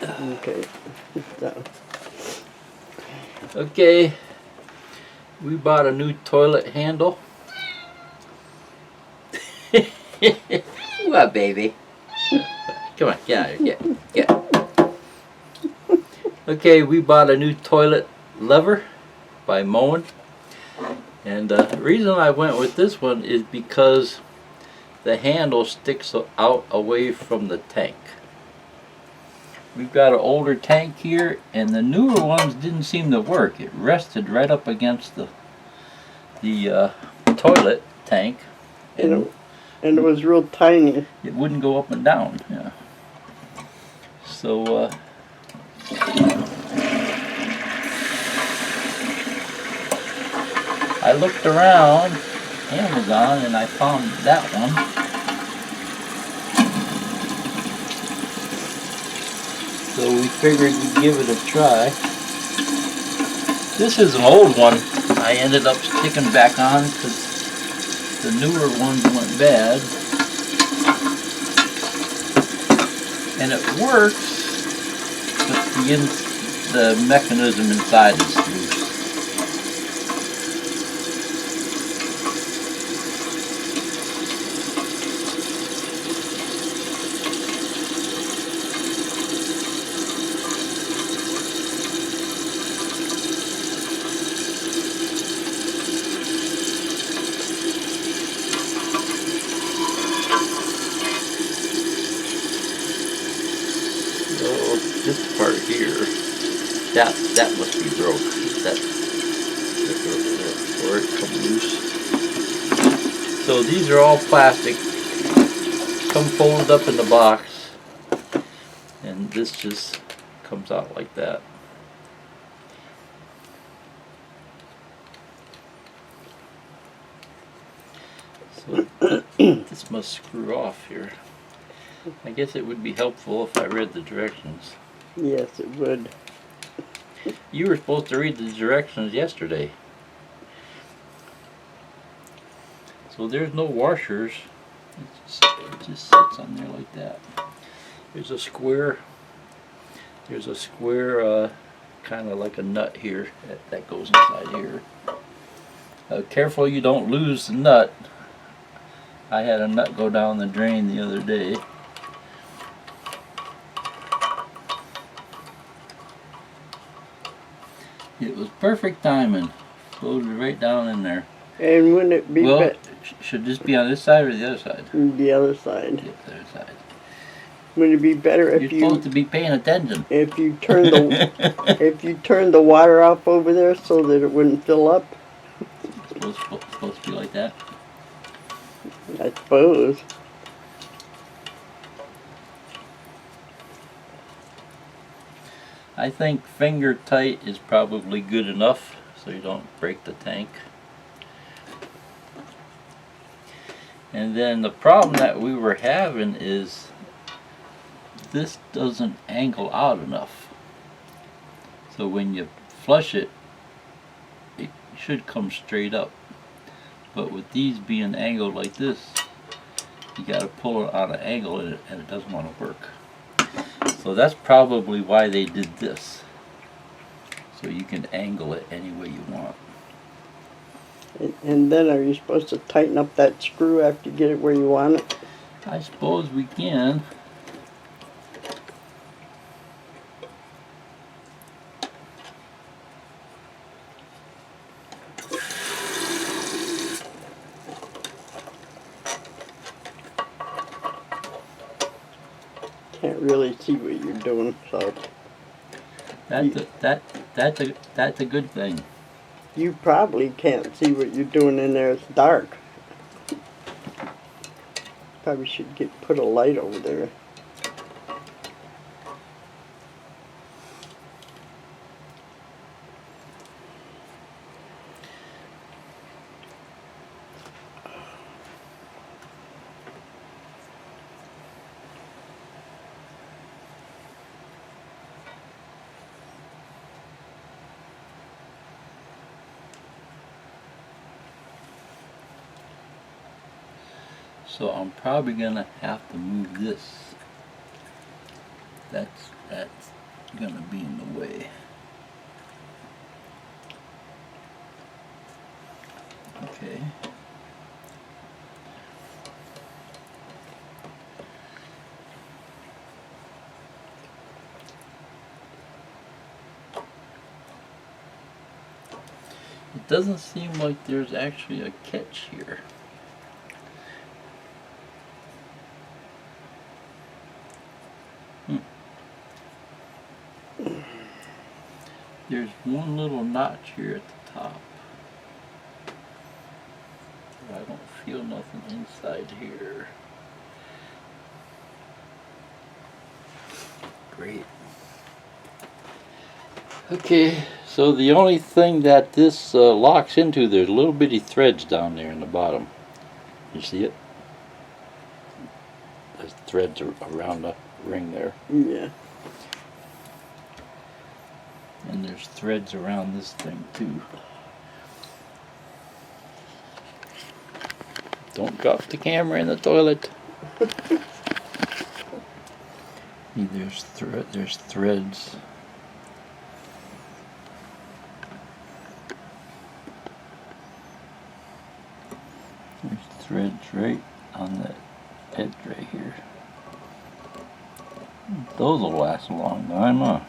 Okay. So, Okay, we bought a new toilet handle. What, baby? Come on, get out of here. Get. Okay, we bought a new toilet lever by Moen. And the reason I went with this one is because the handle sticks out away from the tank. We've got an older tank here, and the newer ones didn't seem to work. It rested right up against the toilet tank, and and it was real tiny. it wouldn't go up and down. Yeah. So I looked around Amazon and I found that one. So we figured we'd give it a try. This is an old one I ended up sticking back on because the newer ones went bad. And it works, but the mechanism inside is loose. So this part here, that must be broke. That or it come loose. So these are all plastic, come folded up in the box, and this just comes out like that. So this must screw off here. I guess it would be helpful if I read the directions. Yes, it would. You were supposed to read the directions yesterday. So there's no washers. It just sits on there like that. There's a square kind of like a nut here that goes inside here. Careful you don't lose the nut. I had a nut go down the drain the other day. It was perfect timing. Floated right down in there. And wouldn't it be Well, should this be on this side or the other side? the other side? The other side. Wouldn't it be better if You're supposed to be paying attention. if you turn the if you turn the water off over there so that it wouldn't fill up? It's supposed to be like that. I suppose. I think finger tight is probably good enough so you don't break the tank. And then the problem that we were having is this doesn't angle out enough. So when you flush it, it should come straight up. But with these being angled like this, you got to pull it on an angle and it doesn't want to work. So that's probably why they did this. So you can angle it any way you want. And then are you supposed to tighten up that screw after you get it where you want it? I suppose we can. Can't really see what you're doing, so That's a good thing. you probably can't see what you're doing in there. It's dark. Probably should put a light over there. So I'm probably gonna have to move this That's gonna be in the way. Okay. It doesn't seem like there's actually a catch here. There's one little notch here at the top. But I don't feel nothing inside here. Great. Okay, so the only thing that this locks into, there's little bitty threads down there in the bottom. You see it? There's threads around the ring there. Yeah. And there's threads around this thing too. Don't drop the camera in the toilet. See, there's threads. There's threads right on that edge right here. Those will last a long time, huh?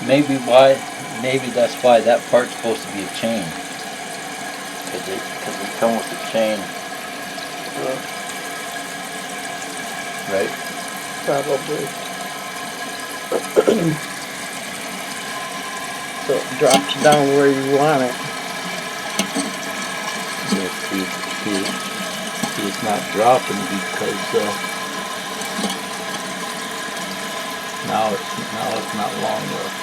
Maybe that's why that part's supposed to be a chain. Because they come with a chain. Right? Probably. So it drops down where you want it. Yeah, see, it's not dropping because now it's not long enough.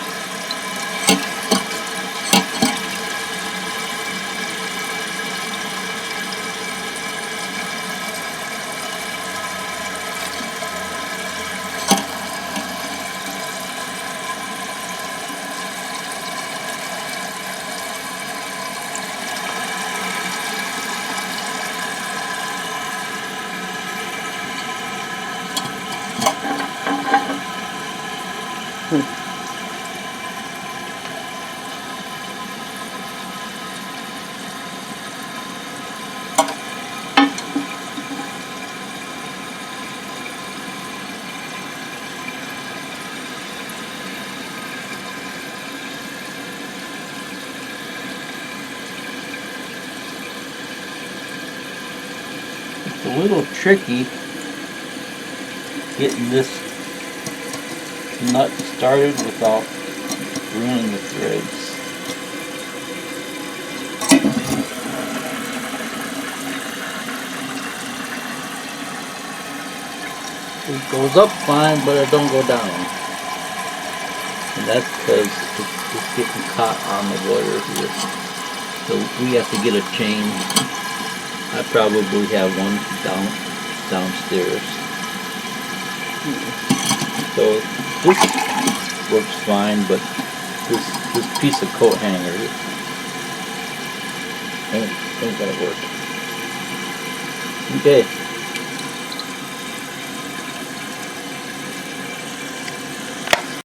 It's a little tricky getting this nut started without ruining the threads. It goes up fine, but it don't go down. And that's because it's getting caught on the wire here. So we have to get a chain. I probably have one downstairs. So this works fine, but this piece of coat hanger ain't gonna work. Okay.